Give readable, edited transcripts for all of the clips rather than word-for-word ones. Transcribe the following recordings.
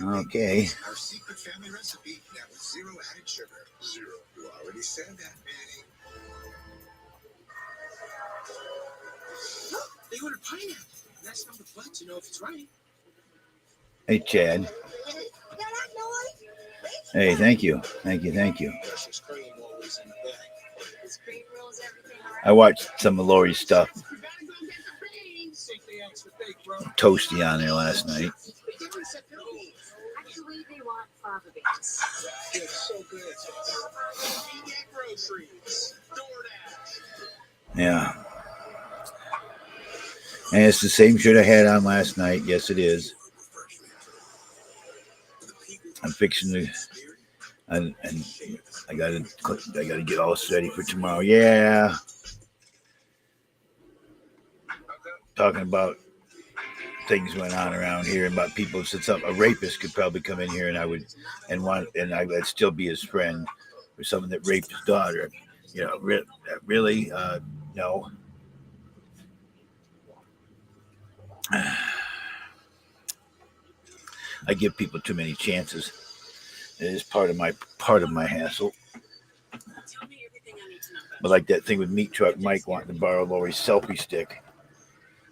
Okay. Hey, Chad. Hey, thank you. I watched some of Lori's stuff. Toasty on there last night. Yeah. And it's the same shirt I had on last night. Yes, it is. I'm fixing to, and I gotta get all ready for tomorrow. Yeah. Talking about things went on around here about people. Since a rapist could probably come in here and I'd still be his friend, or someone that raped his daughter. Really, no. I give people too many chances. It is part of my hassle. But like that thing with Meat Truck Mike wanting to borrow Lori's selfie stick.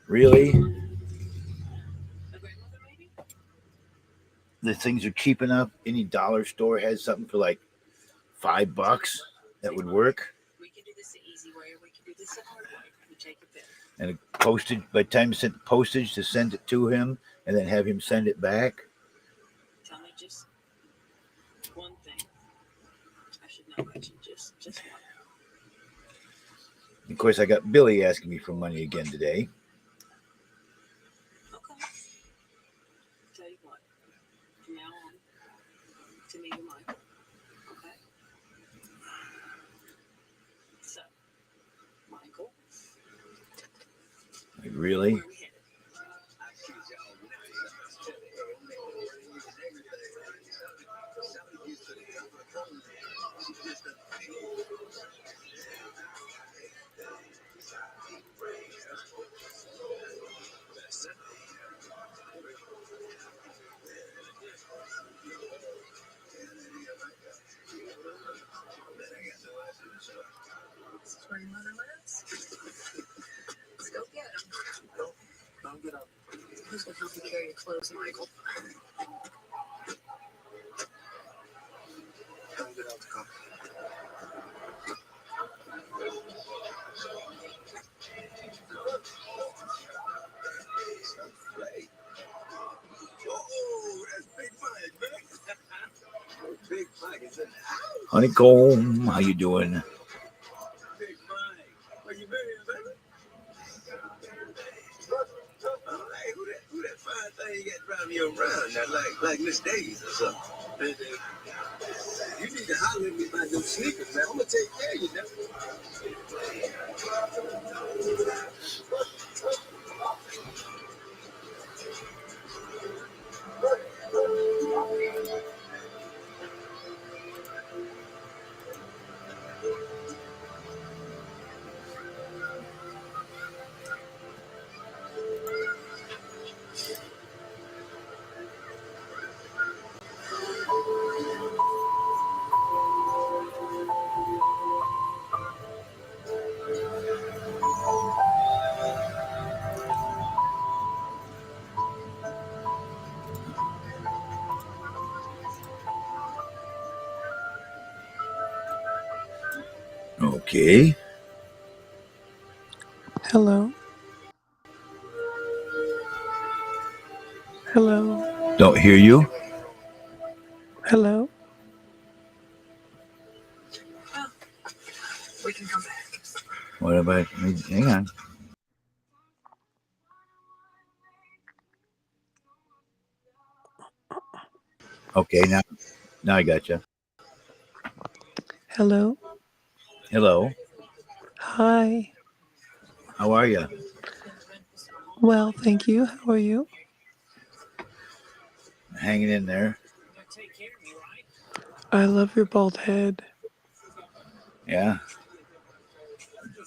Really? The things are cheap enough. Any dollar store has something for like $5 that would work. We can do this the easy way, or we can do this the hard way. You take a bit. And postage, by the time you sent postage to send it to him and then have him send it back. Tell me just one thing. I should not mention just one. Of course, I got Billy asking me for money again today. Okay. Tell you what. From now on, to me, you're mine. Okay. So, Michael. Like, really? Let's go get him. Don't get up. Who's going to help you carry your clothes, Michael? Don't get out the car. Honeycomb, how you doing? Like Miss Days or something. You need to holler at me about those sneakers, man. I'm gonna take care of you now. Okay. Hello. Hello. Don't hear you. Hello. We can come back. What about? Hang on. Okay, now I got you. Hello. Hello. Hi. How are you? Well, thank you. How are you? Hanging in there. I love your bald head. Yeah.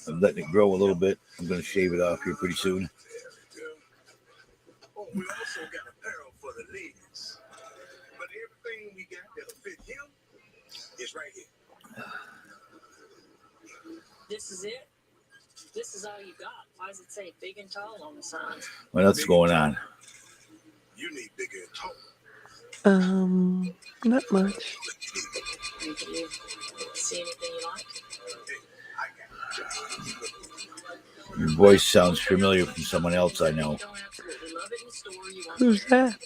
I'm letting it grow a little bit. I'm going to shave it off here pretty soon. Oh, we also got apparel for the ladies. But everything we got that'll fit him is right here. This is it? This is all you got? Why does it say big and tall on the sign? What else is going on? You need bigger and taller. Not much. Did you see anything you like? Your voice sounds familiar from someone else I know. Who's that?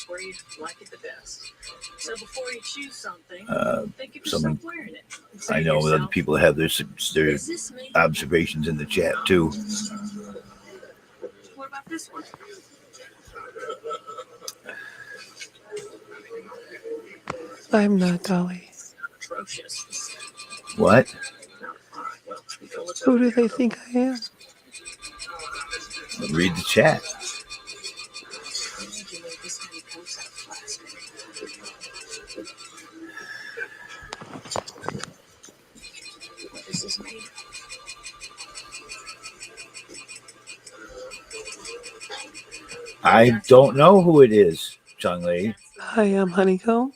Where you like it the best. So before you choose something, think of Someone yourself wearing it. I know other people have their Is this me? observations in the chat too. What about this one? I'm not Dolly. Atrocious. What? Who do they think I am? Read the chat. What is this made? I don't know who it is, Chung Lee. I am Honeycomb.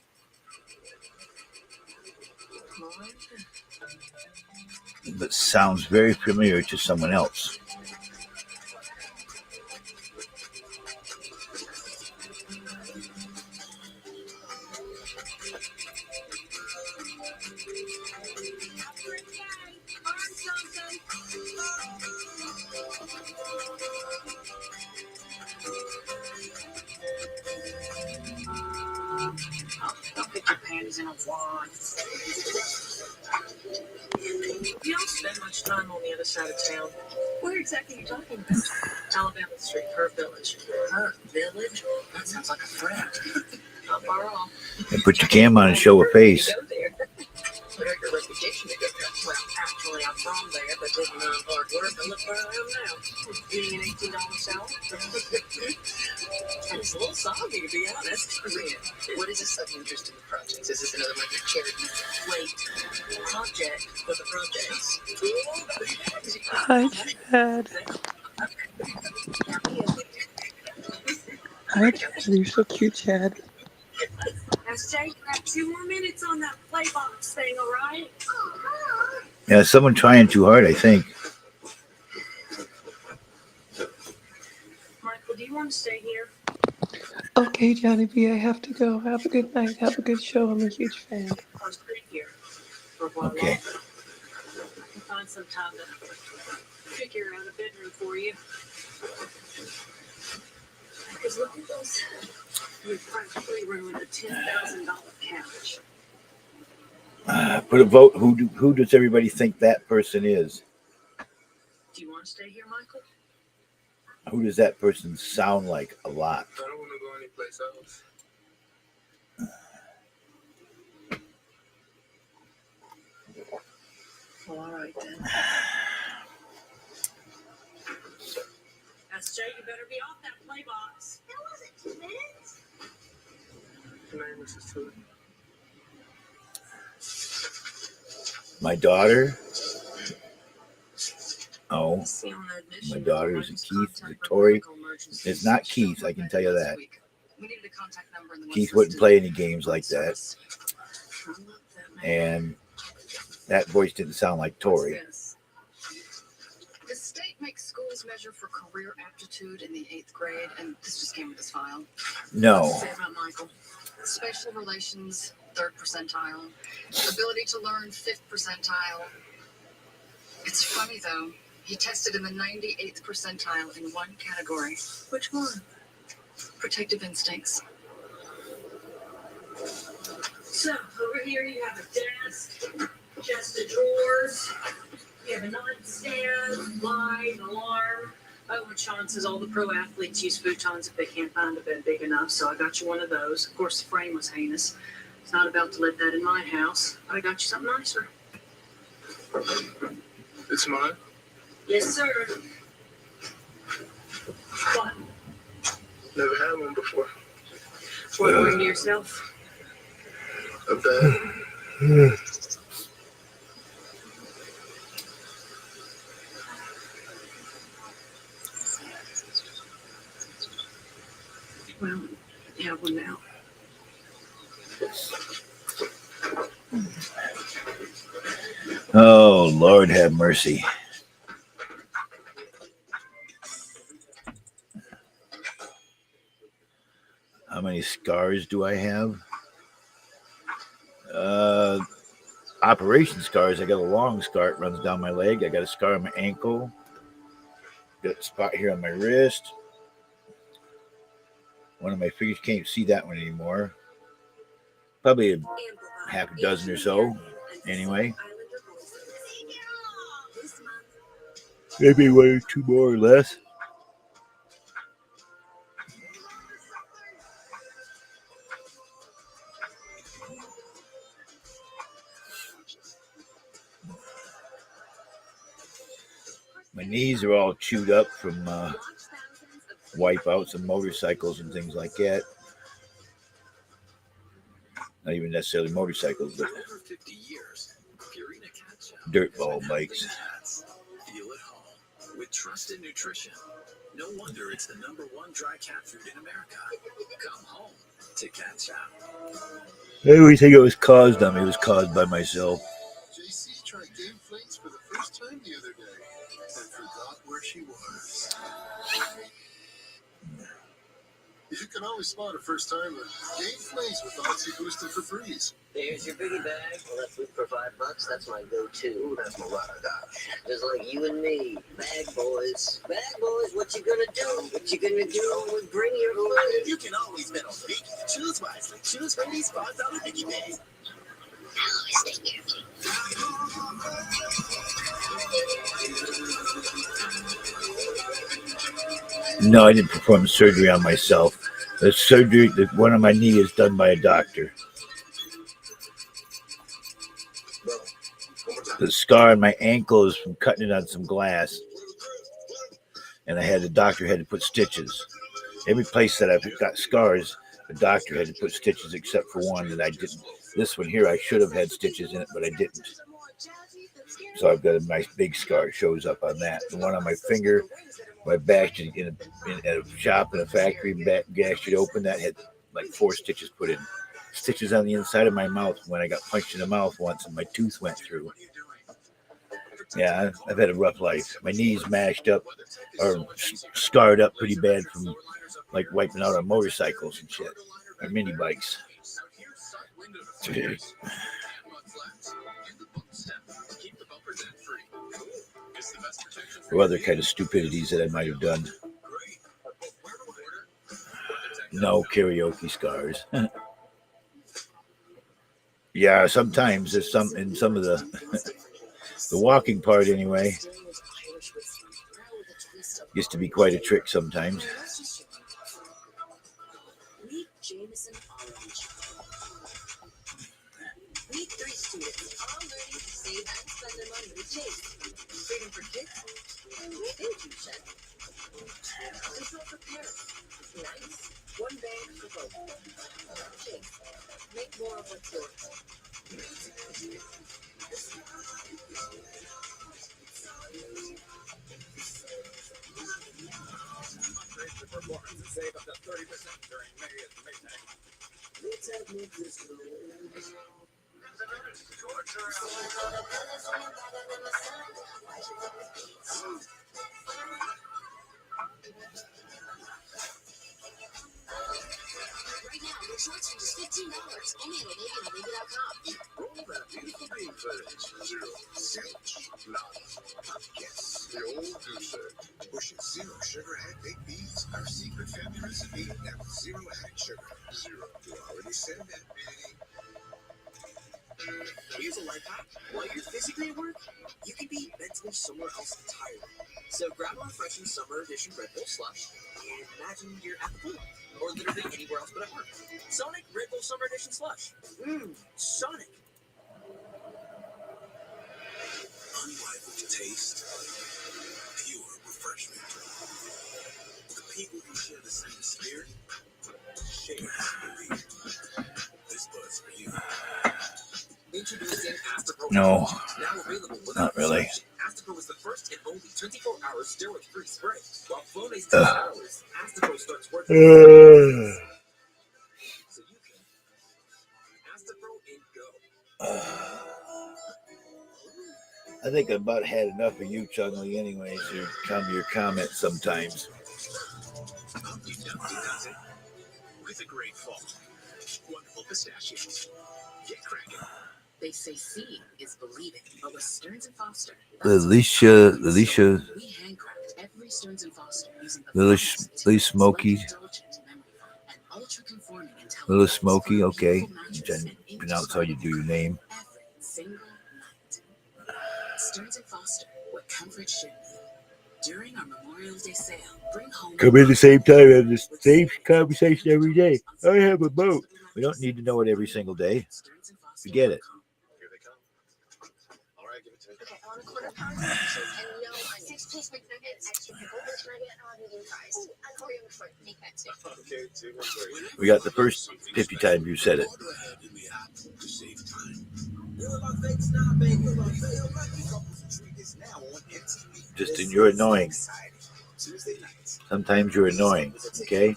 But sounds very familiar to someone else. Don't put your panties in a wad. You don't spend much time on the other side of town. Where exactly are you talking about? Alabama Street, her village. Her village? That sounds like a threat. Not far off. And put your cam on and show a face. Go there. Your reputation to go there. Well, actually, I'm from there, but didn't learn hard work. And look where I am now. Being an $18 salary. And it's a little soggy, to be honest. What is this sudden interest in the projects? Is this another one of your charity? Wait, project for the projects. Hi, Chad. Hi, Chad. You're so cute, Chad. Now, Jay, you have 2 more minutes on that play box thing, all right? Yeah, someone trying too hard, I think. Michael, do you want to stay here? Okay, Johnny B, I have to go. Have a good night. Have a good show. I'm a huge fan. Or stay here for a while Okay. longer? I can find some time to figure out a bedroom for you. Because look at this. You practically ruined a $10,000 couch. Put a vote. Who does everybody think that person is? Do you want to stay here, Michael? Who does that person sound like a lot? I don't want to go anyplace else. Well, all right then. SJ, you better be off that play box. That wasn't 2 minutes. Her name is Cecilia. My daughter. Oh, See, on the admission, my daughter is a emergency Keith. contact Is it Tori? medical emergency. It's not Keith, I can tell you that. We needed a contact number in the Keith most wouldn't listed play any games like that. service. Look that man. And that voice didn't sound like Tori. What's this? The state makes schools measure for career aptitude in the 8th grade, and this just came with this file. No. What's it say about Michael? Spatial relations, 3rd percentile. Ability to learn, 5th percentile. It's funny though. He tested in the 98th percentile in one category. Which one? Protective instincts. So, over here you have a desk, chest of drawers, you have a nightstand, light, alarm. Oh, and Sean says all the pro athletes use futons if they can't find a bed big enough, so I got you one of those. Of course, the frame was heinous. It's not about to let that in my house, but I got you something nicer. It's mine. Yes, sir. What? Never had one before. What, bring to yourself? A bed. Oh, Lord have mercy. How many scars do I have? Operation scars. I got a long scar. It runs down my leg. I got a scar on my ankle. Got a spot here on my wrist. One of my fingers, can't see that one anymore. Probably a half a dozen or so. Anyway. Maybe one or two more or less. My knees are all chewed up from wipeouts and motorcycles and things like that. Not even necessarily motorcycles, but dirt ball bikes. Feel at home with trusted nutrition. No wonder it's the #1 dry cat food in America. Come home to Cat Chow. Everything it was caused on me was caused by myself. JC tried game flakes for the first time the other day and forgot where she was. You can always spot a first timer. Game flakes with Oxy Boosted for Breeze. There's your biggie bag. All that food for $5. That's my go-to. Ooh, that's my ride or die. Just like you and me. Bag boys. Bag boys, what you gonna do? What you gonna do when we bring your food? You can always bet on Biggie. Choose wisely. Choose from these $5 biggie bags. I'll always take care of you. No, I didn't perform surgery on myself. The surgery, one on my knee, is done by a doctor. The scar on my ankle is from cutting it on some glass. And the doctor had to put stitches. Every place that I've got scars, the doctor had to put stitches except for one that I didn't. This one here, I should have had stitches in it, but I didn't. So I've got a nice big scar. It shows up on that. The one on my finger, my bashed it in a shop in a factory, gashed it open. That had like 4 stitches put in. Stitches on the inside of my mouth when I got punched in the mouth once and my tooth went through. Yeah, I've had a rough life. My knees mashed up or scarred up pretty bad from like wiping out on motorcycles and shit, or mini bikes. Or other kind of stupidities that I might have done. No karaoke scars. Yeah, sometimes there's some in some of the the walking part anyway. Used to be quite a trick sometimes. Meet Jameson Orange. Meet 3 students all learning to save and spend their money with Chase. Freedom for kids. Thank you, Chef. Control for parents. Nice. One bag for both. Chase. Make more of what's yours. Performance and save up to 30% during May Day. Let's have more Crisco. Right now, your shorts are just $15. Only at Olivia.com. Roll that beautiful bean footage. Zero. Yes, the old juicer. Pushing zero sugar and baked beans. Our secret family recipe now with zero added sugar. Zero. You already said that, baby. Here's a life hack. While you're physically at work, you can be mentally somewhere else entirely. So grab a refreshing summer edition Red Bull slush and imagine you're at the pool. Or literally anywhere else but at work. Sonic Red Bull Summer Edition slush. Sonic. Unrivaled taste. Pure refreshment. The people who share the same spirit share the belief. This buzz for you. Introducing Astapro. No, Now available not really. Astapro is the first and only 24-hour steroid-free spray. While Flonase takes hours, Astapro starts working. So you can Astapro and go. I think I about had enough of you, Chung-Lee, anyways. Or come your comments sometimes. Humpty Dumpty does it with a great fall. Wonderful pistachios. Get cracking. They say seeing is believing, but with Stearns and Foster, Alicia, we handcraft every Stearns and Foster using the Little finest Little materials, Smoky, indulgent memory foam, and ultra-conforming Little intelligence Smoky, for a okay. beautiful mattress and Pronounce how you do your name. every single night. Stearns and Foster, what comfort should be. During our Memorial Day sale, bring home Come in the same time, have the same conversation every day. I have a boat. We don't need to know it every single day. Forget it. Here they come. All right, give it to me. Okay, I want a quarter pounder and no onion. 6-piece McNuggets, extra pickle, this nugget, and medium fries. And Oreo McFlurry, make that too. Okay, 2 more for you. We got the first 50 times you said it. Order ahead in the app to save time. Justin, you're annoying. Tuesday nights. Sometimes you're annoying, okay?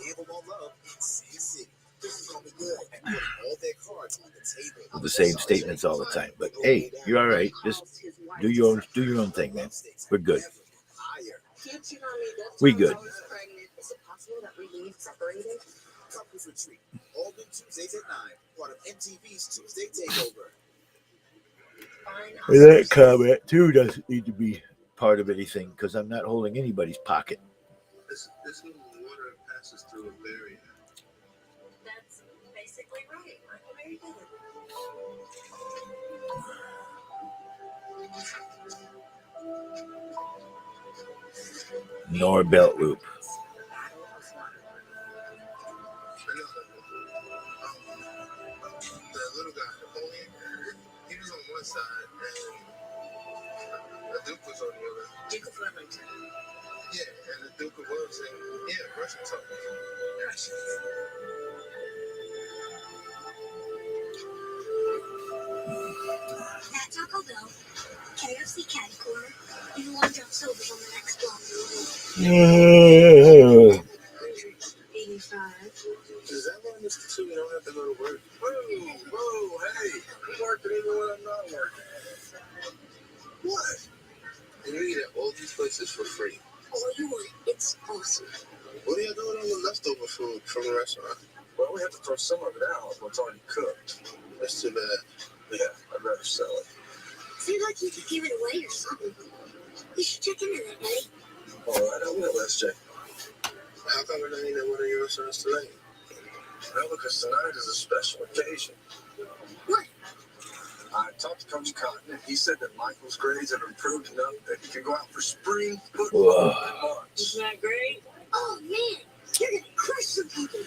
With the same statements all the time. But hey, you're all right. Just do your own thing, man. We're good. We good. Is it possible that we leave separated? Couples Retreat. All new Tuesdays at 9. Part of MTV's Tuesday Takeover. And that comment too doesn't need to be part of anything because I'm not holding anybody's pocket. This water passes through a barrier. That's basically right. Very good. Nor belt loop. The little guy, Napoleon, he was on one side and the Duke was on the other. Duke of Wellington. Yeah, and the Duke of Wellington, Russian something. That Taco Bell, KFC Caddy Corner, and Long John Silver's on the next block. 85. Is that why Mr. Two you don't have to go to work? Whoa, hey, I'm working even when I'm not working. What? And you eat at all these places for free. All you want, it's awesome. What are you doing all the leftover food from the restaurant? Well, we have to throw some of it out when it's already cooked. That's too bad. Yeah, I'd rather sell it. Seems like you could give it away or something. You should check into that, buddy. All right, I will. Let's check. How come we're not eating at one of your restaurants tonight? Well, because tonight is a special occasion. What? I talked to Coach Cotton, and he said that Michael's grades have improved enough that he can go out for spring football in March. Isn't that great? Oh, man. You're going to crush some people.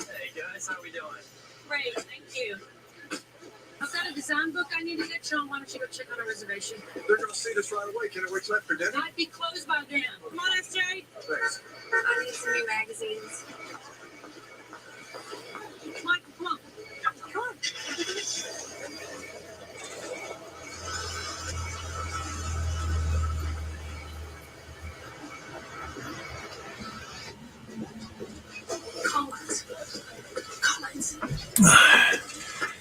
Hey guys, how we doing? Great, thank you. I've got a design book I need to get you on. Why don't you go check on a reservation? They're going to see us right away. Can I wait tonight for dinner? Might be closed by then. Come on, SJ. Thanks. I need some new magazines. Michael, come on. Come on. Collins.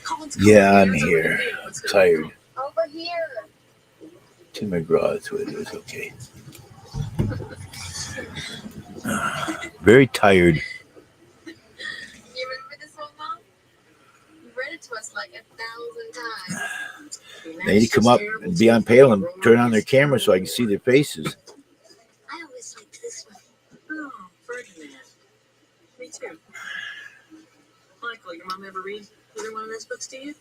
Collins. Yeah, I'm here. I'm tired. Over here. Tim McGraw's with it. Okay. Very tired. You remember this one, Mom? You read it to us like 1,000 times. They need to come up and be on panel and turn on their camera so I can see their faces. I always liked this one. Oh, Ferdinand. Me too. Michael, your mom ever read either one of those books to you?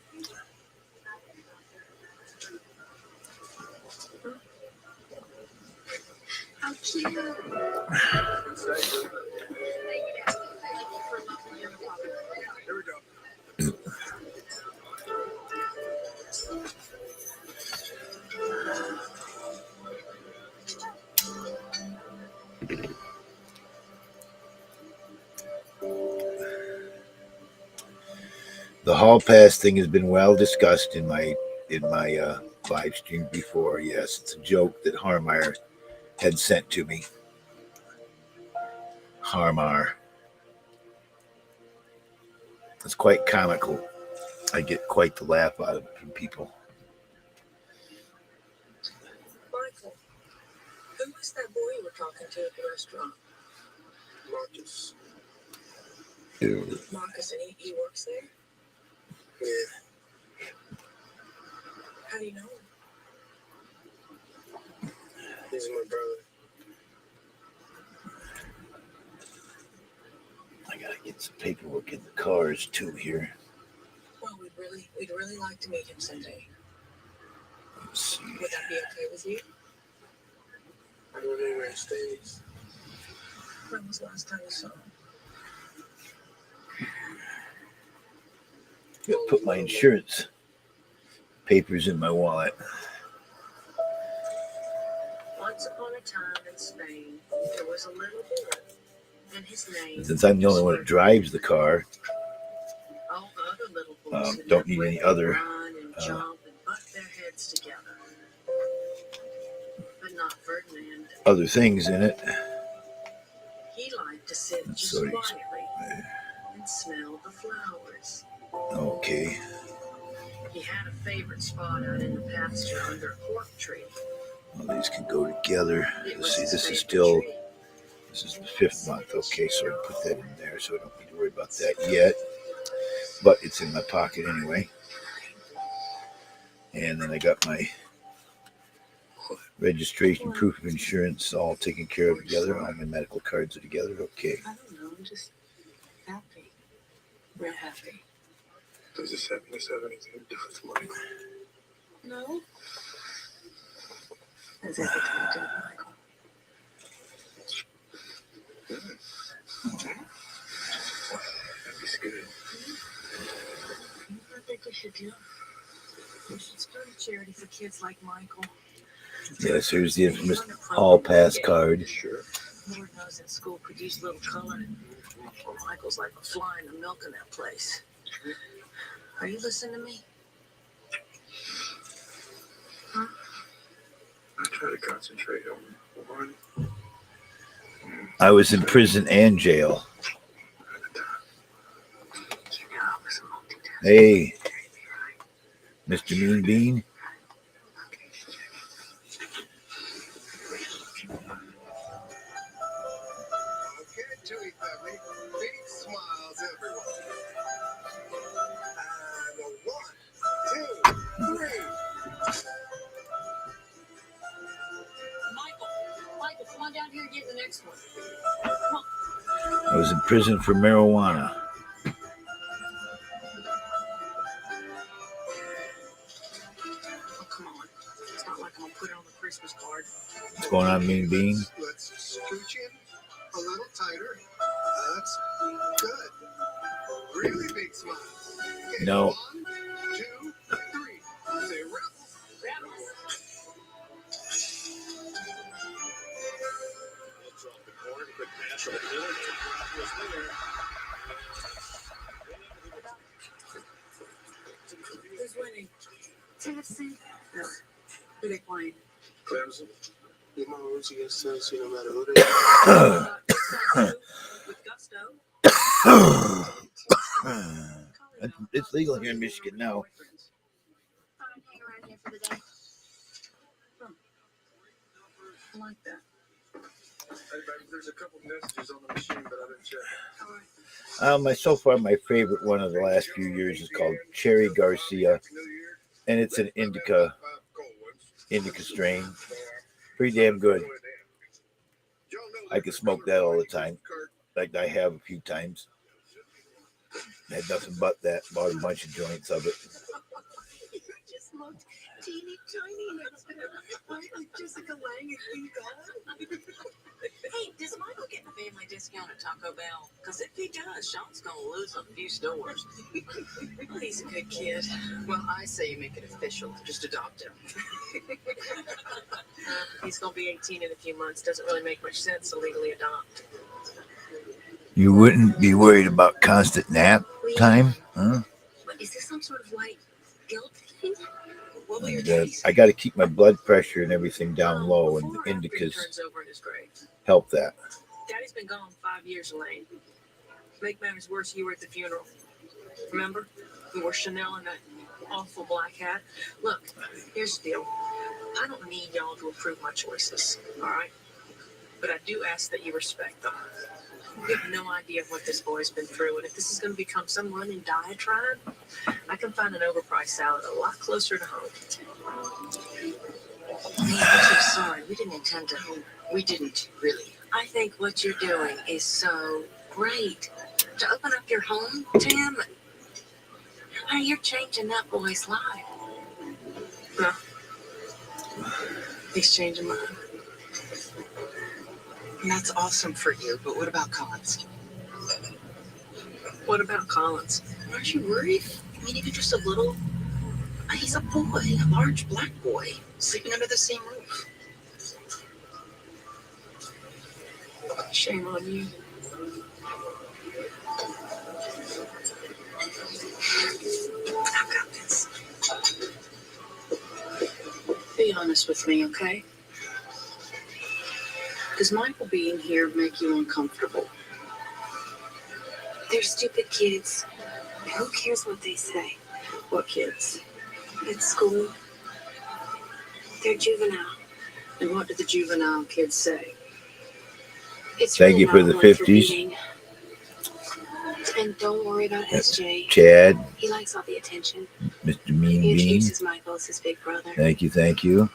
How cute. Thank you for loving your papa. Here we go. The hall pass thing has been well discussed in my live stream before. Yes, it's a joke that Harmeyer had sent to me. Harmar. It's quite comical. I get quite the laugh out of it from people. Michael, who was that boy you were talking to at the restaurant? Marcus. Marcus, and he works there? Yeah. How do you know him? He's my brother. I gotta get some paperwork in the cars too here. Well, we'd really like to meet him someday. Let's see. Would that be okay with you? I don't know where he stays. When was the last time you saw him? Gotta put my insurance papers in my wallet. Once upon a time in Spain, there was a little boy, and his name. Since I'm the only one that drives the car, All the other little boys who don't lived need with any him other run and jump and butt their heads together. But not Ferdinand. other things in it. He liked to sit That's just so easy. quietly and smell the flowers. Okay. He had a favorite spot out in the pasture under a cork tree. Well, these can go together. It Let's was see, his this is favorite still, tree. this is the 5th month. Okay, so I put that in there, so I don't need to worry about that yet. But it's in my pocket anyway. And then I got my registration, proof of insurance, all taken care of together. All my medical cards are together. Okay. I don't know, I'm just happy. Real happy. Does this happiness have anything to do with money? No? Has everything to do with Michael. He's good. I think we should do. We should start a charity for kids like Michael. Yes, here's the infamous hall pass card. Sure. Lord knows in school could use a little color. Well, Michael's like a fly in the milk in that place. Are you listening to me? Huh? I try to concentrate on one. I was in prison and jail. Hey, Mr. Mean Bean. Okay, Chewy family. Big smiles everywhere. And 1, 2, 3. Michael, come on down here and get the next one. I was in prison for marijuana. Oh, come on. It's not like I'm going to put it on the Christmas card. What's going on, Mean Bean? Let's scooch in a little tighter. That's good. Really big smiles. Okay, No. 1, 2, 3. Say rebels. Who's winning? Tennessee. No. Who they playing? Clemson. You know who's against Tennessee no matter who they With gusto. It's legal here in Michigan now. Thought I'd hang around here for the day. I like that. Hey, baby, there's a couple messages on the machine, but I didn't check. All right. So far, my favorite one of the last few years is called Cherry Garcia, and it's an indica strain. Pretty damn good. I could smoke that all the time, like I have a few times. Had nothing but that. Bought a bunch of joints of it. You just looked teeny tiny next to him. Like Jessica Lange and King Kong. Hey, does Michael get the family discount at Taco Bell? Because if he does, Sean's going to lose a few stores. He's a good kid. Well, I say you make it official. Just adopt him. He's going to be 18 in a few months. Doesn't really make much sense to legally adopt. You wouldn't be worried about constant nap time, huh? What, is this some sort of like guilt thing? What will your And, daddy say? I got to keep my blood pressure and everything down low, and the Before or after he indicas turns over in his grave? help that. Daddy's been gone 5 years, Elaine. Make matters worse, you were at the funeral. Remember? You wore Chanel and that awful black hat. Look, here's the deal. I don't need y'all to approve my choices, all right? But I do ask that you respect them. You have no idea what this boy's been through, and if this is going to become some running diatribe, I can find an overpriced salad a lot closer to home. I'm so sorry. We didn't intend to. We didn't, really. I think what you're doing is so great. To open up your home to him, you're changing that boy's life. No. He's changing mine. And that's awesome for you, but what about Collins? What about Collins? Aren't you worried? I mean, even just a little. He's a boy, a large black boy, sleeping under the same roof. Shame on you. I've got this. Be honest with me, okay? Does Michael being here make you uncomfortable? They're stupid kids. Who cares what they say? What kids? At school. They're juvenile. And what do the juvenile kids say? It's Thank really you for not the one 50s. reading. And don't worry about SJ. Chad, He likes all the attention. Mr. Mean He Bean. introduces Michael as his big brother. Thank you, thank you.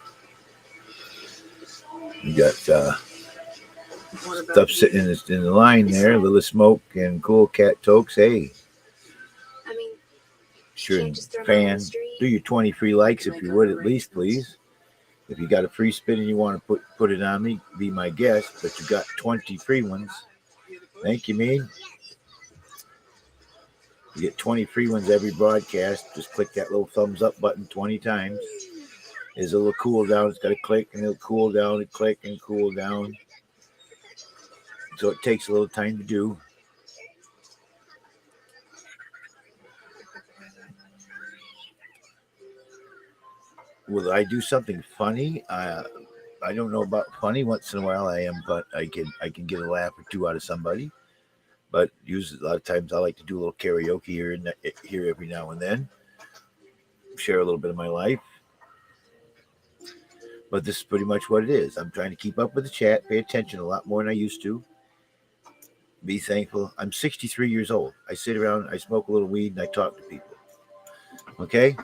You got What about stuff sitting in the line there. Little Smoke and Cool Cat Tokes. Hey, I mean, sure, can't just throw them on fan. the street. Do your 20 free likes if you would, at least, please. If you got a free spin and you want to put it on me, be my guest. But you got 20 free ones. Thank you, Mean. You get 20 free ones every broadcast. Just click that little thumbs up button 20 times. There's a little cool down. It's got to click and it'll cool down and click and cool down. So it takes a little time to do. Will I do something funny? I don't know about funny. Once in a while I am, but I can get a laugh or two out of somebody. But usually a lot of times I like to do a little karaoke here every now and then. Share a little bit of my life. But this is pretty much what it is. I'm trying to keep up with the chat, pay attention a lot more than I used to. Be thankful. I'm 63 years old. I sit around, I smoke a little weed, and I talk to people. Okay?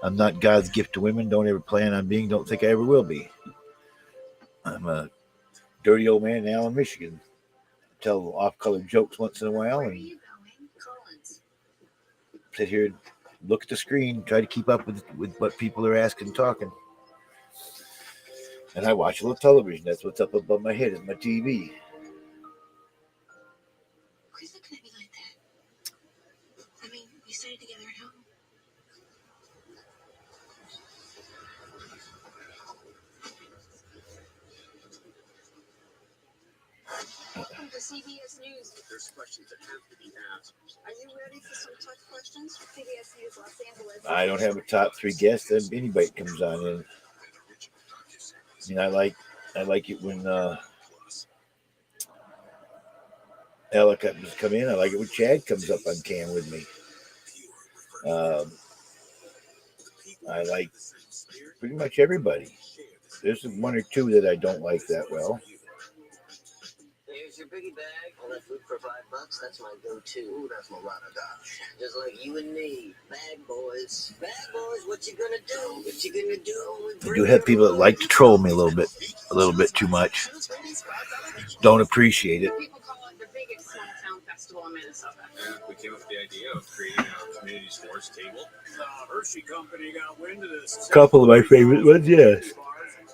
I'm not God's gift to women. Don't ever plan on being. Don't think I ever will be. I'm a dirty old man in Allen, Michigan. Tell off-color jokes once in a while and sit here and look at the screen, try to keep up with what people are asking and talking. And I watch a little television. That's what's up above my head is my TV. Who's looking at me like that? I mean, we studied together at home. Welcome to CBS News. There's questions that have to be asked. Are you ready for some tough questions? CBS News Los Angeles. I don't have a top 3 guest. Then anybody comes on in. I mean, I like it when helicopters come in. I like it when Chad comes up on cam with me. I like pretty much everybody. There's one or two that I don't like that well. Here's your biggie bag. All that food for $5. That's my go-to. Ooh, that's a lot of Dodge. Just like you and me. Bag boys. Bag boys, what you gonna do? What you gonna do? I do have people that like to troll me a little bit too much. Don't appreciate it. People call it the biggest small town festival in Minnesota. Yeah, we came up with the idea of creating a community sports table. Hershey Company got wind of this. A couple of my favorite ones, yes.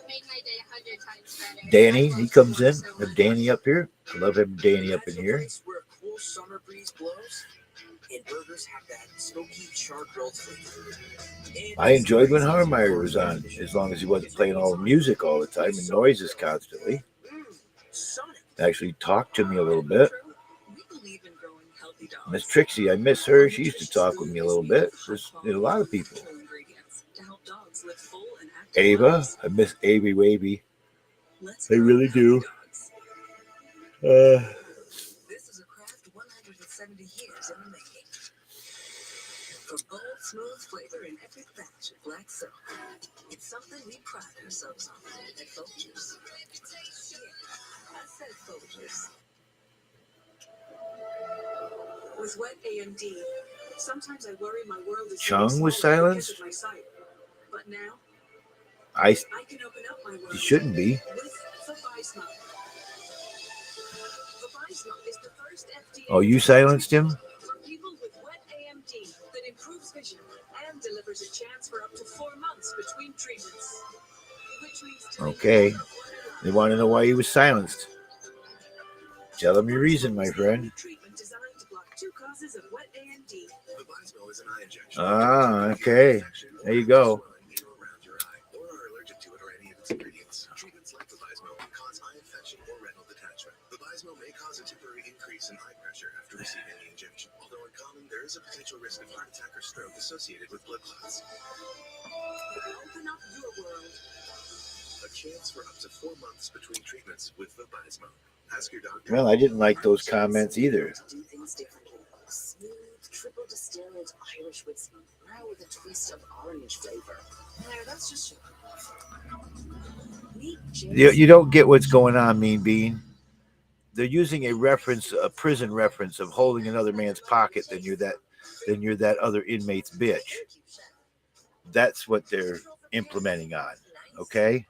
Made my day 100 times better. Danny, he comes in. I have Danny up here. I love having Danny up in here. Where a cool summer breeze blows, and burgers have that smoky char grilled flavor. I enjoyed when Harmeyer was on, as long as he wasn't playing all the music all the time and noises constantly. Actually talked to me a little bit. We believe in growing healthy dogs. Miss Trixie, I miss her. She used to talk with me a little bit. There's a lot of people. Ingredients to help dogs live full and active Ava, lives. I miss Avy Wavy. Let's I grow really healthy do. dogs. This is a craft 170 years in the making. For bold, smooth flavor in every batch of black soap. It's something we pride ourselves on at Folgers. Yeah, I said Folgers. With wet AMD, sometimes I worry my world is Chung was smaller because silenced? of my sight. But now I I can open up my world. He shouldn't be. With Vabysmo. Vabysmo is the first FDA. Oh, you silenced him? For people with wet AMD that improves vision and delivers a chance for up to 4 months between treatments. Which means to make Okay. you They want to know why he was silenced. Tell them your reason, my friend. treatment designed to block 2 causes of wet AMD. Vabysmo is an eye injection. Ah, okay. There you go. Around your eye, or are allergic to it or any of its ingredients. Treatments like Vabysmo can cause eye infection or retinal detachment. Vabysmo may cause a temporary increase in eye pressure after receiving the injection. Although uncommon, there is a potential risk of heart attack or stroke associated with blood clots. Open up your world. A chance for up to 4 months between treatments with Vabysmo. Ask your doctor. Well, I didn't like those comments either. Do things differently. Smooth, triple distilled Irish whiskey, now with a twist of orange flavor. There, that's just You don't get what's going on, Mean Bean. They're using a prison reference of holding another man's pocket than you're that other inmate's bitch. That's what they're implementing on. Okay?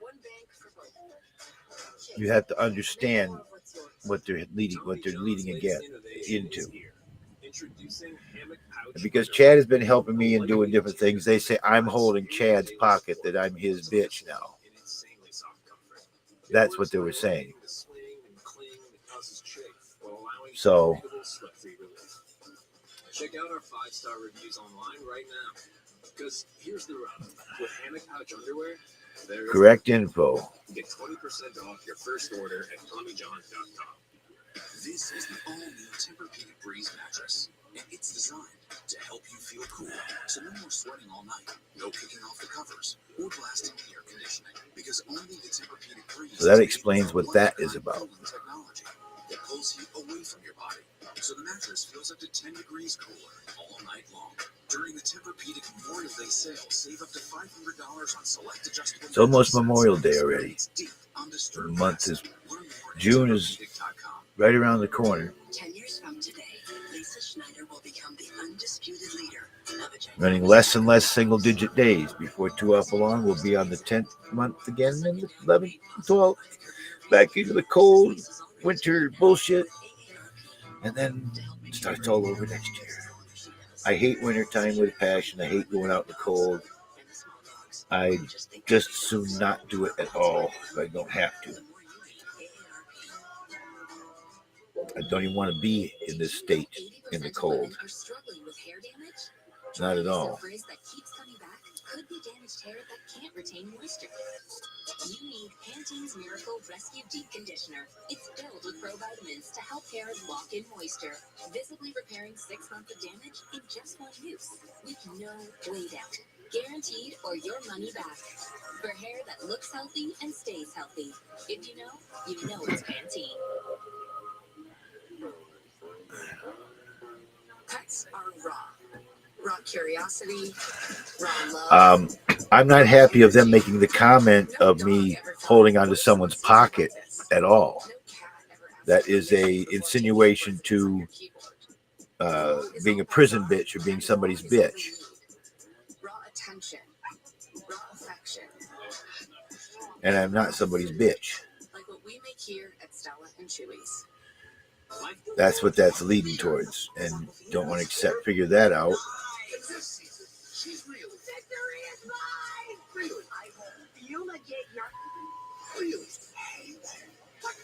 You have to understand what they're leading again into. And because Chad has been helping me and doing different things, they say I'm holding Chad's pocket, that I'm his bitch now. That's what they were saying. So check out our 5-star reviews online right now. Because here's the rub. With hammock pouch underwear, there is correct info. get 20% off your first order at TommyJohn.com. This is the all-new Tempur-Pedic Breeze mattress, and it's designed to help you feel cool. So no more sweating all night, no kicking off the covers, or blasting the air conditioning, because only the Tempur-Pedic Breeze. So that explains what that is about. Technology that pulls heat away from your body, so the mattress feels up to 10 degrees cooler all night long. During the Tempur-Pedic Memorial Day sale, save up to $500 on select adjustable. It's almost Memorial Day already. The month is June is right around the corner. 10 years from today, Lisa Schneider will become the undisputed leader of a Running less and less single-digit days. Before too awful long, we'll be on the 10th month again, and the 11th, 12th. Back into the cold winter bullshit. And then it starts all over next year. I hate wintertime with a passion. I hate going out in the cold. I just as soon not do it at all if I don't have to. I don't even want to be in this state in the cold. Not at all. Could be damaged hair that can't retain moisture. You need Pantene's Miracle Rescue Deep Conditioner. It's filled with provitamins to help hair lock in moisture, visibly repairing 6 months of damage in just 1 use, with no wait out. Guaranteed or your money back. For hair that looks healthy and stays healthy. If you know it's Pantene. Pets are raw. Raw curiosity, raw love. I'm not happy of them making the comment of me holding onto someone's pocket at all. That is a insinuation to being a prison bitch or being somebody's bitch. Raw attention, raw affection. And I'm not somebody's bitch. Like what we make here at Stella and Chewy's. That's what that's leading towards. And don't want to figure that out. She's real. Victory is mine! Really? I will fumigate your... Really? Hey, what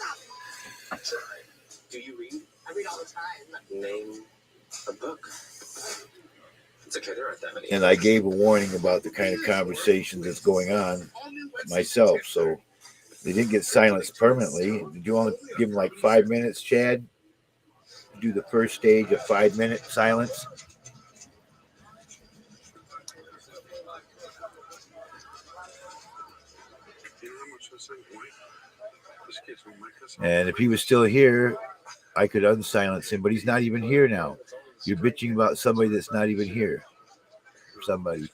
the... Sorry. Do you read? I read all the time. Name a book. It's okay, there aren't that many. And I gave a warning about the kind of conversation that's going on myself. So they didn't get silenced permanently. Did you want to give them like 5 minutes, Chad? Do the first stage of 5-minute silence? And if he was still here, I could unsilence him, but he's not even here now. You're bitching about somebody that's not even here. Somebody.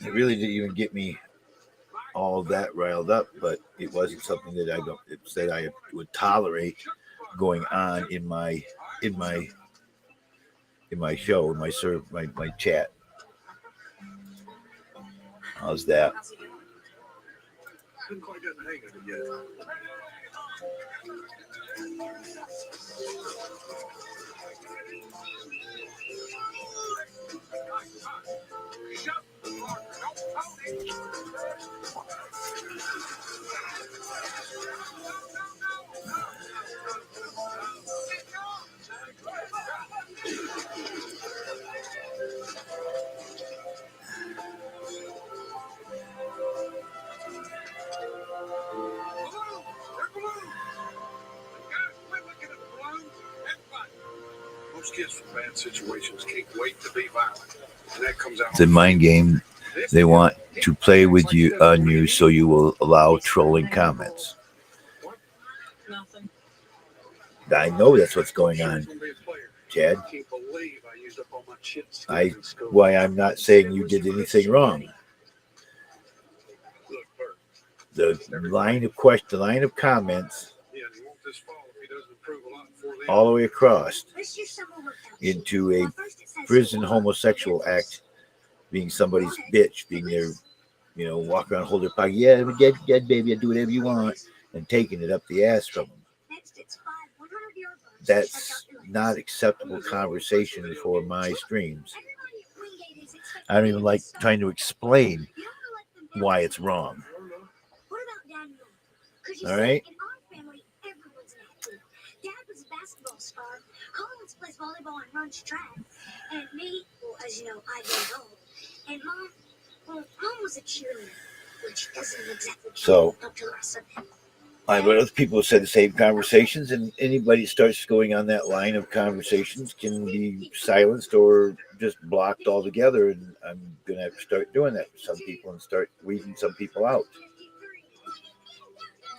It really didn't even get me all that riled up, but it wasn't something that I would tolerate going on in my show, my chat. How's that? Couldn't quite get the hang of it yet. Most kids from bad situations can't wait to be violent. And that comes out. It's a mind game. They want to play with you on you, so you will allow trolling comments. Nothing. I know that's what's going on, Chad. Why I'm not saying you did anything wrong. The line of comments all the way across into a prison homosexual act, being somebody's bitch, being their, walk around, hold their pocket, yeah, get baby, do whatever you want, and taking it up the ass from them. That's not acceptable conversation for my streams. I don't even like trying to explain why it's wrong. All right? Dad was a basketball star. Collins plays volleyball and runs track. And me, well, as you know, I don't know. And Mom was a cheerleader, which doesn't exactly help to us a bit. But other people have said the same conversations, and anybody that starts going on that line of conversations can be silenced or just blocked altogether. And I'm going to have to start doing that for some people and start weeding some people out.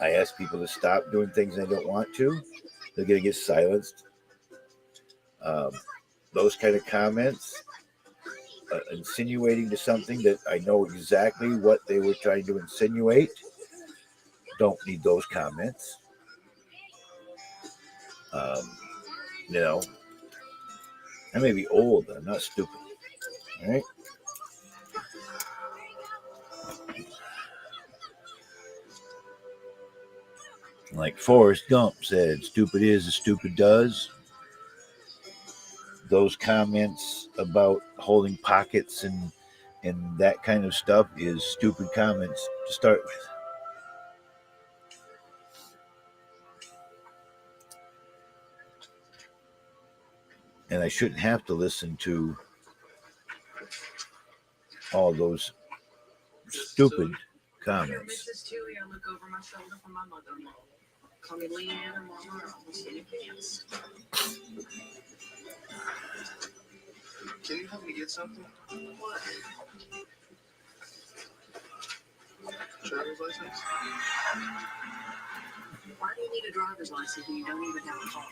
I ask people to stop doing things they don't want to. They're going to get silenced. Those kind of comments, insinuating to something that I know exactly what they were trying to insinuate. Don't need those comments. I may be old, but I'm not stupid. All right? Like Forrest Gump said, stupid is as stupid does. Those comments about holding pockets and that kind of stuff is stupid comments to start with. And I shouldn't have to listen to all those stupid comments. Mrs. Tui, I look over my shoulder for my mother-in-law. Call me Leanne or Mama or almost any pants. Can you help me get something? What? Driver's license? Why do you need a driver's license when you don't even have a car?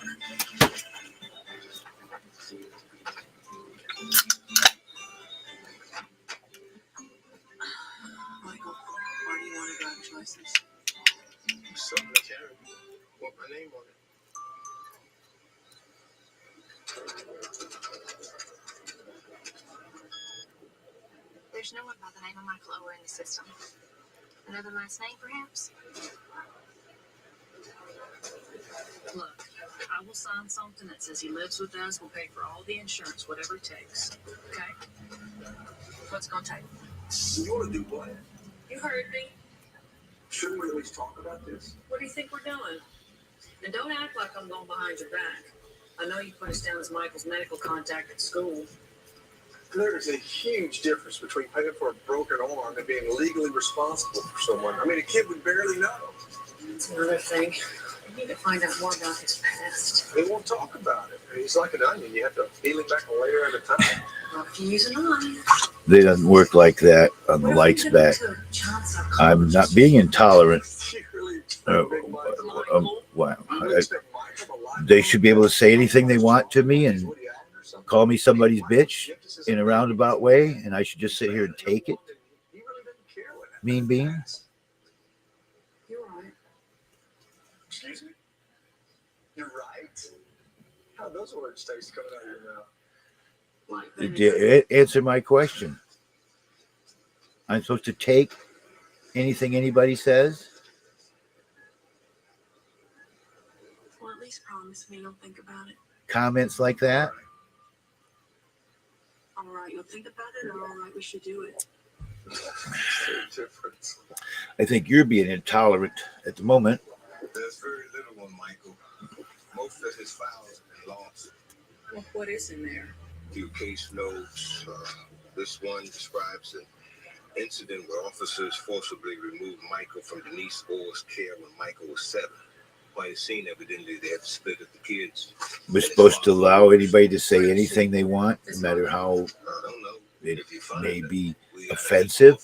Michael, why do you want a driver's license? Something to carry. Want my name on it. There's no one by the name of Michael Ower in the system. Another last name, perhaps? Look, I will sign something that says he lives with us. We'll pay for all the insurance, whatever it takes. Okay? What's it gonna take? You want to do what? You heard me. Shouldn't we at least talk about this? What do you think we're doing? And don't act like I'm going behind your back. I know you put us down as Michael's medical contact at school. There is a huge difference between paying for a broken arm and being legally responsible for someone. I mean, a kid would barely know. That's another thing. We need to find out more about his past. He won't talk about it. He's like an onion. You have to peel him back a layer at a time. Not if you use an eye. They doesn't work like that on the lights back. I'm not being intolerant. Wow. They should be able to say anything they want to me and call me somebody's bitch in a roundabout way, and I should just sit here and take it. Mean bean. You're right. Excuse me? You're right? How those words taste coming out of your mouth? Answer my question. I'm supposed to take anything anybody says? Well, at least promise me you'll think about it. Comments like that? All right, you'll think about it, or all right, we should do it. I think you're being intolerant at the moment. There's very little on Michael. Most of his files have been lost. Well, what is in there? Few case notes. This one describes an incident where officers forcibly removed Michael from Denise Orr's care when Michael was 7. Quite a scene, evidently. They had to split up the kids. We're supposed to allow anybody to say anything they want, no matter how it may be offensive.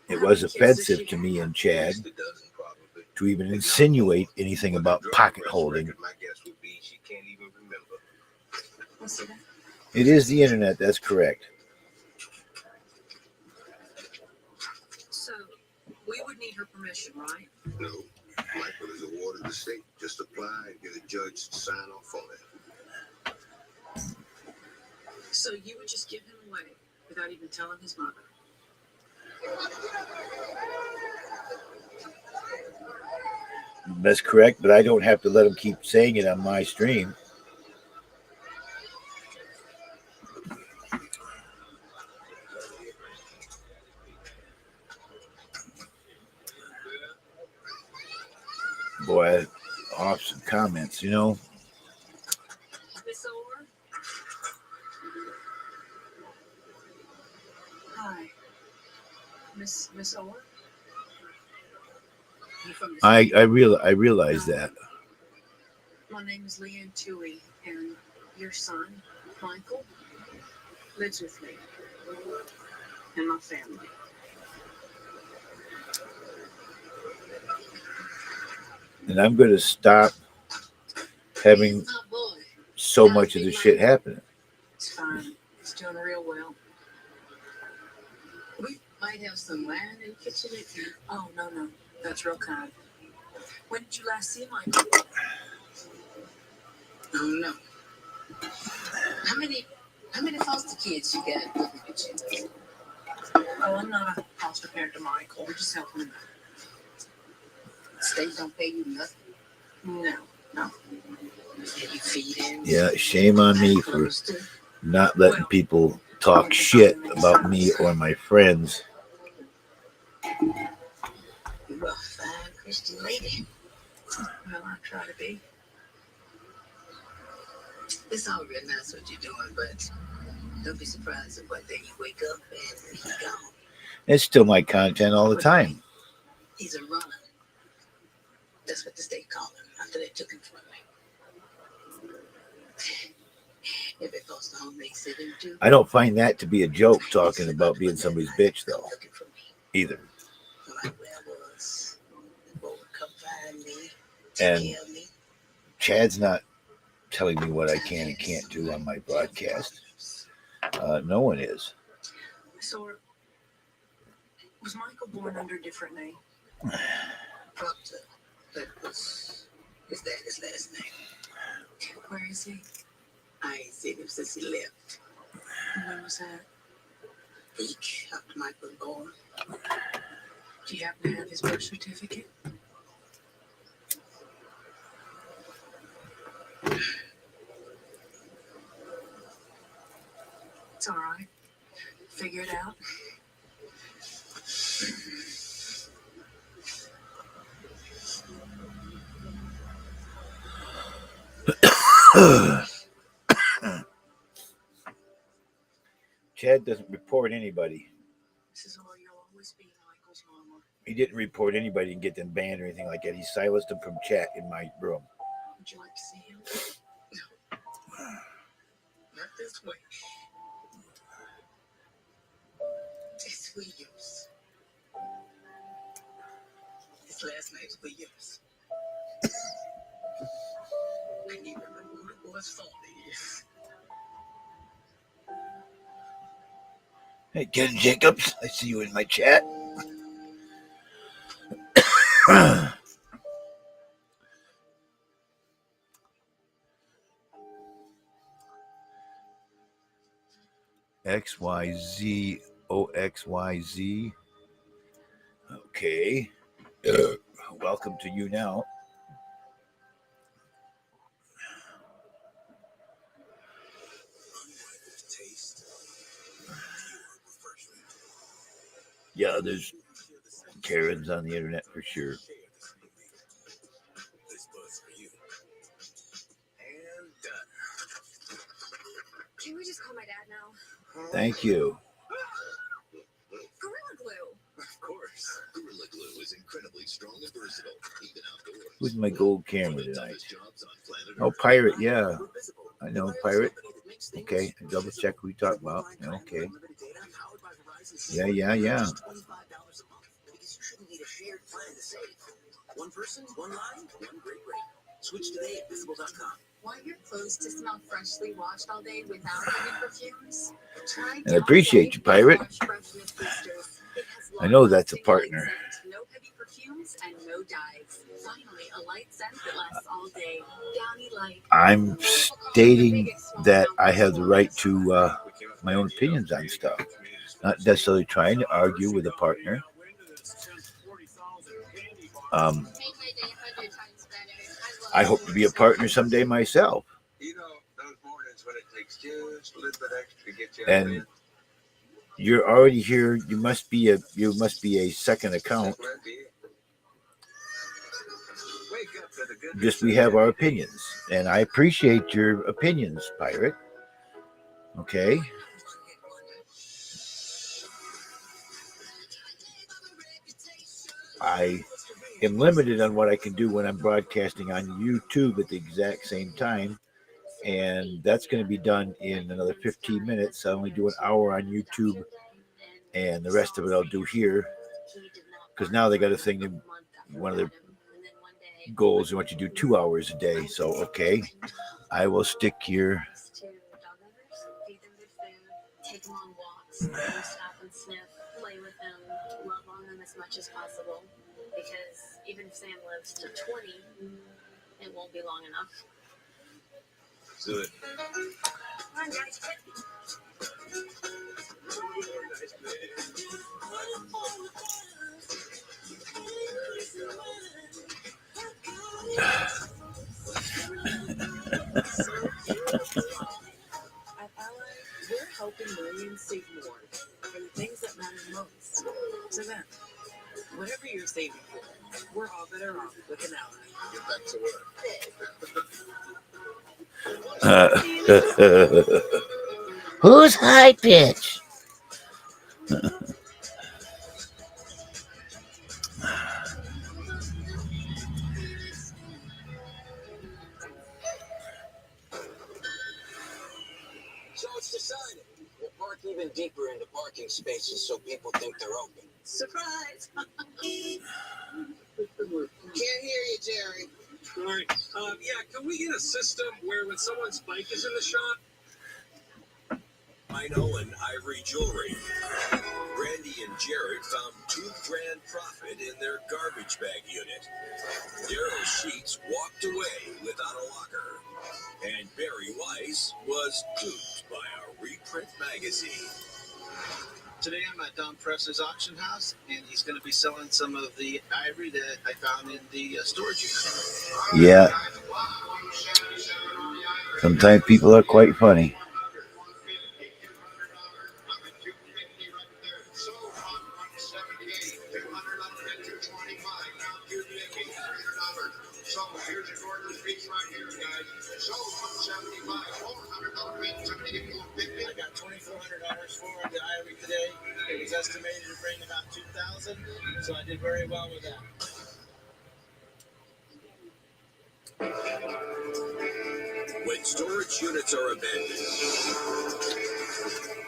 It was offensive to me and Chad to even insinuate anything about pocket holding. It is the internet, that's correct. So, we would need her permission, right? No. Michael is a ward of the state. Just apply and get a judge to sign off on it. So you would just give him away without even telling his mother? That's correct, but I don't have to let him keep saying it on my stream. Boy, off some comments, you know. Miss Orr? Hi. Miss Orr? I realize that. My name is Leanne Toohey, and your son, Michael, lives with me and my family. And I'm going to stop having so much of this shit happening. It's fine. It's doing real well. We might have some land in the kitchen if you... Oh, no. That's real kind. When did you last see Michael? Oh, no. How many foster kids you got living with you? Oh, I'm not a foster parent to Michael. We're just helping him out. State don't pay you nothing? No. Can you feed him? Yeah, shame on me for not letting people talk shit about me or my friends. You're a fine Christian lady. Well, I try to be. It's all real nice what you're doing, but don't be surprised if one day you wake up and he's gone. It's still my content all the time. He's a runner. That's what the state called him after they took him from me. Every foster home they sent him to. I don't find that to be a joke talking about being somebody's bitch, though. Either. And Chad's not telling me what I can and can't do on my broadcast. No one is. So, was Michael born under a different name? Proctor. That was his daddy's last name. Where is he? I ain't seen him since he left. And when was that? Week after Michael was born. Do you happen to have his birth certificate? It's all right. Figure it out. Chad doesn't report anybody. Mrs. Orr, you'll always be Michael's mama. He didn't report anybody and get them banned or anything like that. He silenced them from chat in my room. Would you like to see him? No. Not this way. It's Williams. His last name's Williams. I need to remember who the boy's fault is. Hey, Ken Jacobs, I see you in my chat. XYZ OXYZ. Okay. Welcome to YouNow. Yeah, there's Karens on the internet for sure. Can we just call my dad now? Thank you. Gorilla Glue. Of course. Gorilla Glue is incredibly strong and versatile, even outdoors. Who's my gold camera tonight? Oh, Pirate, yeah. I know, Pirate. Okay, double check who we talk about. Okay. Yeah. One person, one line, one great rate. Switch today at visible.com. Want your clothes to smell freshly washed all day without heavy perfumes? Try And I appreciate you, Pirate. I know that's a partner. No heavy perfumes and no dyes. Finally, a light scent that lasts all day. Downy Light. I'm stating that I have the right to my own opinions on stuff. Not necessarily trying to argue with a partner. I hope to be a partner someday myself. You know, those mornings when it takes just a little bit extra to get you And you're already here. You must be a second account. Just we have our opinions, and I appreciate your opinions, Pirate. Okay. I am limited on what I can do when I'm broadcasting on YouTube at the exact same time, and that's going to be done in another 15 minutes. I only do an hour on YouTube, and the rest of it I'll do here, because now they got a thing that one of their goals they want you to do 2 hours a day. So okay, I will stick here. Take them on walks, stop and sniff, play with them, love on them as much as possible. Because even if Sam lives to 20, it won't be long enough. Good. Come on, guys. At Ally, we're helping millions save more for the things that matter most to them. Whatever you're saving for, we're all better off with an Ally. Get back to work. Who's high pitch? So it's decided. We'll park even deeper into parking spaces so people think they're open. Surprise! Can't hear you, Jerry. All right. Can we get a system where when someone's bike is in the shop? Rhino and Ivory Jewelry. Brandy and Jared found $2,000 profit in their garbage bag unit. Daryl Sheets walked away without a locker. And Barry Weiss was duped by a reprint magazine. Today I'm at Don Press's auction house, and he's going to be selling some of the ivory that I found in the storage unit. Yeah. Sometimes people are quite funny. I got $2,400 for the ivory today. It was estimated to bring about $2,000, so I did very well with that. When storage units are abandoned,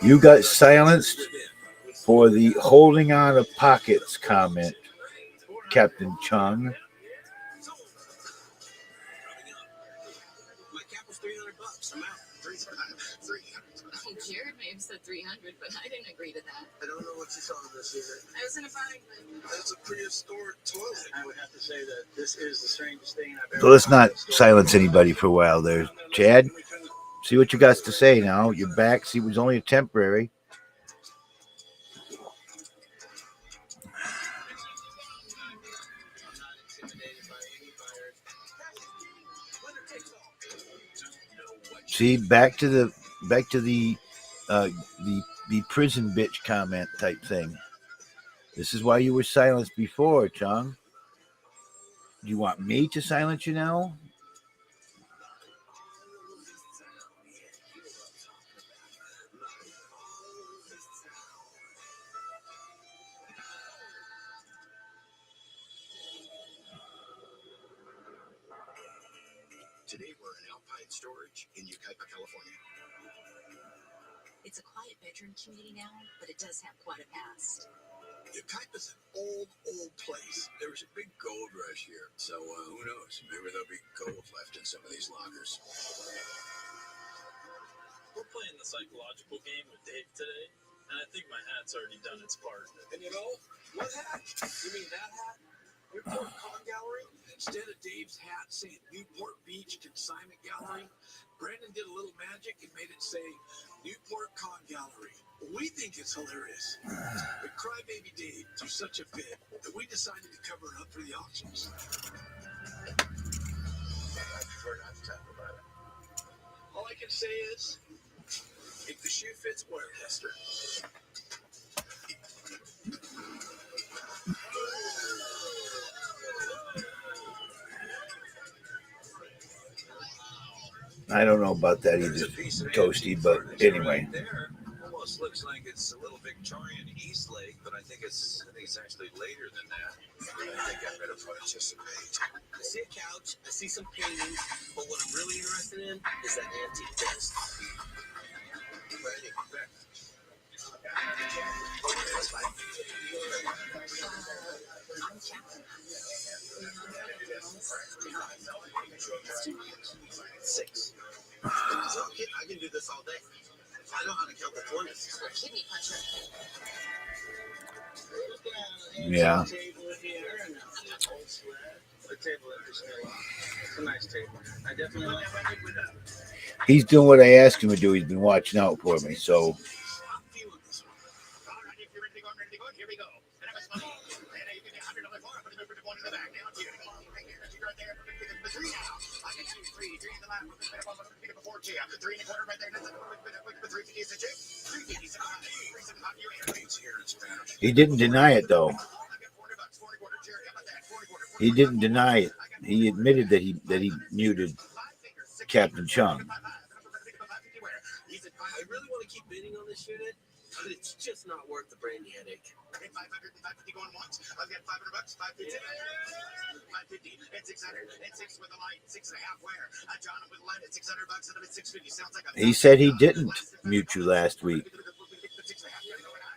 You got silenced for the holding on of pockets comment, Captain Chung. My cap was $300. I'm out. 300. Jared may have said 300, but I didn't agree to that. I don't know what you saw in this unit. I was in a buying mood. That's a prehistoric toilet. I would have to say that this is the strangest thing I've ever. So let's not silence anybody for a while there. Chad, see what you got to say now. You're back. See, it was only a temporary. See, back to the prison bitch comment type thing. This is why you were silenced before, Chung. Do you want me to silence you now? Today we're in Alpine Storage in Yucaipa, California. It's a quiet bedroom community now, but it does have quite a past. Yucaipa's an old place. There was a big gold rush here, so who knows? Maybe there'll be gold left in some of these lockers. We're playing the psychological game with Dave today, and I think my hat's already done its part. And you know, what hat? You mean that hat? Newport Con Gallery? Instead of Dave's hat saying Newport Beach Consignment Gallery, Brandon did a little magic and made it say Newport Con Gallery. We think it's hilarious. But Crybaby Dave threw such a bit that we decided to cover it up for the auctions. I prefer not to talk about it. All I can say is, if the shoe fits, wear it, Hester. I don't know about that either, Toasty, but anyway. There almost looks like it's a little Victorian Eastlake, but I think it's actually later than that. I think I better participate. I see a couch, I see some paintings, but what I'm really interested in is that antique desk. Ready, back. I'm Captain. Six. I can do this all day. I know how to count the 20s. Kidney puncher. Yeah. The table that pissed me off. It's a nice table. I definitely like it. He's doing what I asked him to do. He's been watching out for me. So I'm feeling this one. All right, if you're ready to go, I'm ready to go. Here we go. And I was funny. And you give me $100 for it. Put the one in the back. Down to you. Right here. Right there. The three now. I can see three. Three in the lap. Before two. I'm the 3 1/4 right there. The 350 is a chip. 350 is a 375. You ain't here in Spanish. he didn't deny it, though. He didn't deny it. He admitted that he muted Captain Chung. I really want to keep bidding on this unit, but it's just not worth the brandy headache. 500 and 550 going once. I've got $500, 550, 550 and 600 and 6 with a light, 6.5 where? John with a light at $600 and it's 650. Sounds like a He said he didn't mute you last week. 6.5 going on.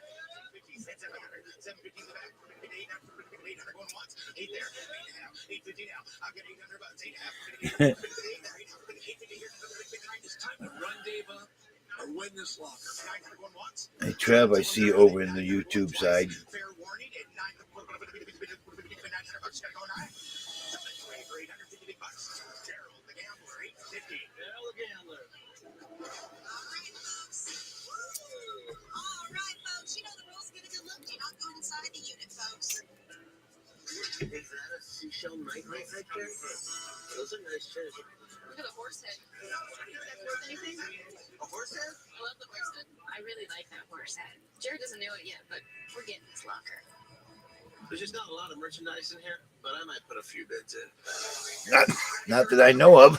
750 in the back. 800 going once. 8 there. 850 now. I've got $800, 8.5. It's time to run Dave up or win this locker. 900 going once. Hey, Trev, I see you over in the YouTube side. Fair warning at 900 gotta go 9. For 850 big bucks. Daryl the gambler, 850. Daryl the gambler. All right, folks. You know the rules. Give it a look. Do not go inside the unit, folks. Is that a seashell nightlight right there? Those are nice chairs. Look at the horse head. Is that worth anything? A horse head? I love the horse head. I really like that horse head. Jared doesn't know it yet, but we're getting this locker. There's just not a lot of merchandise in here, but I might put a few bids in. Not that I know of.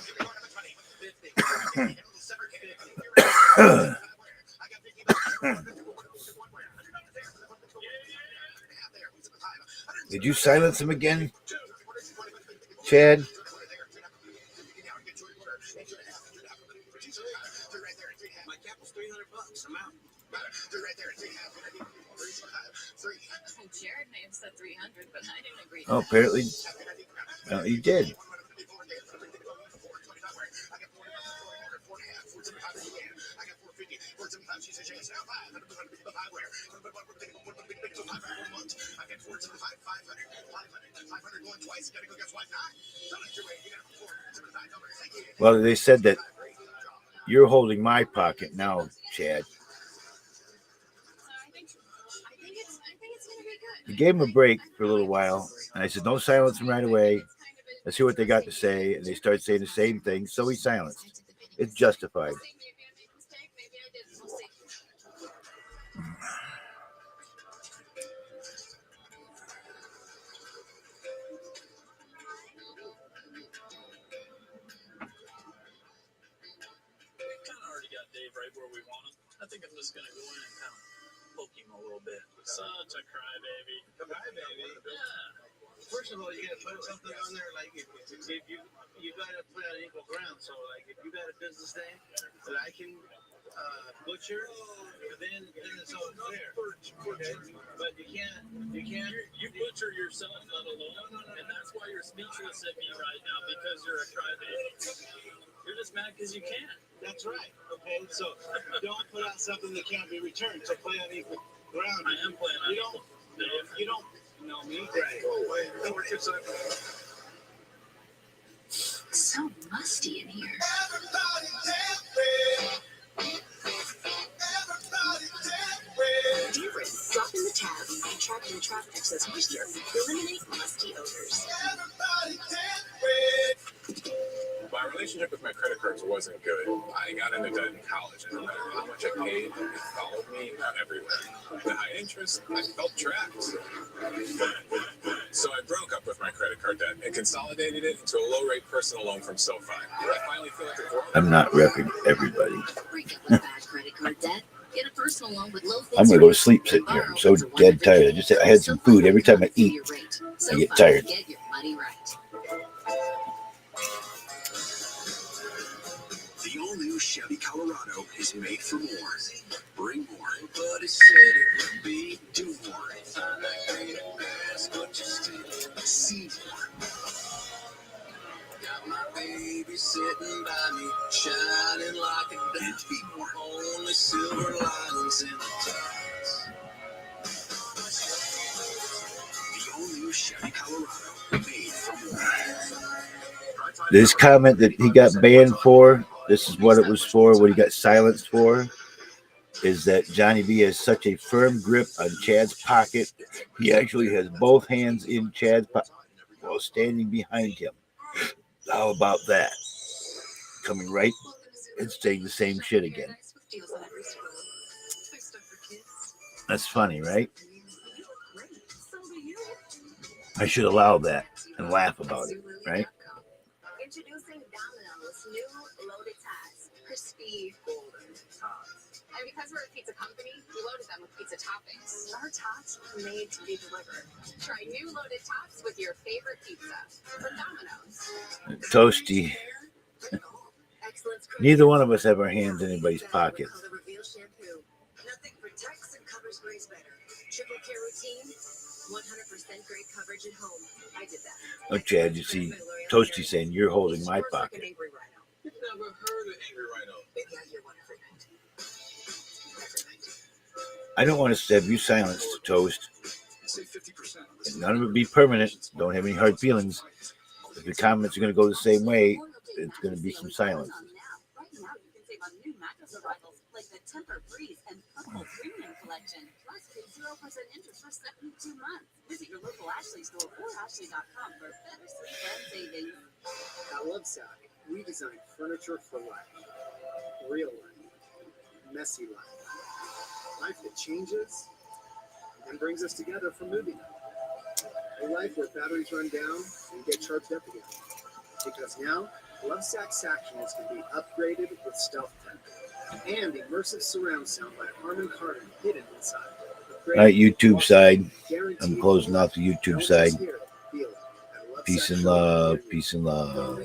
Did you silence him again, Chad? My cap was $300. I'm out. Jared may have said 300, but I didn't agree. Oh, apparently, well, he did. Well, they said that you're holding my pocket now, Chad. I gave him a break for a little while, and I said, don't silence him right away. Let's hear what they got to say. And they started saying the same thing, so he silenced. It's justified. Dave right where we want him. I think I'm just gonna go in and kind of poke him a little bit. Such a crybaby. Crybaby. Yeah. First of all, you gotta put something on there like if you gotta play on equal ground. So like if you got a business name that I can butcher, then it's all fair. Okay? But you can't. You butcher yourself, let alone, and that's why you're speechless at me right now because you're a crybaby. You're just mad because you can't. That's right. Okay, so don't put out something that can't be returned. So play on equal ground. I am playing on equal. You don't know me, right? No, we're too sorry. So musty in here. Dearest, soften the tab and trap and trap excess moisture. Eliminate musty odors. My relationship with my credit cards wasn't good. I got into debt in college, and no matter how much I paid, it followed me everywhere. The high interest, I felt trapped. So I broke up with my credit card debt and consolidated it into a low-rate personal loan from SoFi. I finally feel like a grown-up. I'm not repping everybody. Break up with bad credit card debt. Get a personal loan with low I'm gonna go to sleep sitting here. I'm so dead tired. I had some food. Every time I eat, I get tired. Get your money right. The all-new Chevy Colorado is made for more. Bring more. But it said it would be do more. See more. Got my baby sitting by me, shining like a diamond. Be more. Only silver linings in the times. The all-new Chevy Colorado, made for more. This comment that he got banned for, this is what it was for, what he got silenced for, is that Johnny B has such a firm grip on Chad's pocket. He actually has both hands in Chad's pocket while standing behind him. How about that? Coming right and saying the same shit again. That's funny, right? I should allow that and laugh about it, right? Introducing Domino's new loaded tots, crispy golden tots. And because we're a pizza company, we loaded them with pizza toppings. Our tots are made to be delivered. Try new loaded tots with your favorite pizza from Domino's. Toasty. Neither one of us have our hands in anybody's pocket. Nothing protects and covers grays better. Triple care routine, 100% great coverage at home. I did that. Oh, Chad, you see Toasty saying you're holding my pocket. You've never heard of Angry Rhino. Maybe I hear one every night. I don't want to have you silenced, Toast. Save 50%. And none of it be permanent. Don't have any hard feelings. If the comments are going to go the same way, it's going to be some silence. Right now, you can save on new mattress arrivals like the Temper Breeze and Purple Premium Collection. Plus, pay 0% interest for 72 months. Visit your local Ashley store or Ashley.com for better sleep and savings. At Lovesac, we design furniture for life. Real life. Messy life. Life that changes and brings us together for movie night. A life where batteries run down and get charged up again. Because now, Lovesac Sactions can be upgraded with Stealth Tech and immersive surround sound by Harman Kardon hidden inside. All right, YouTube side. I'm closing off the YouTube side. Peace and love. Peace and love.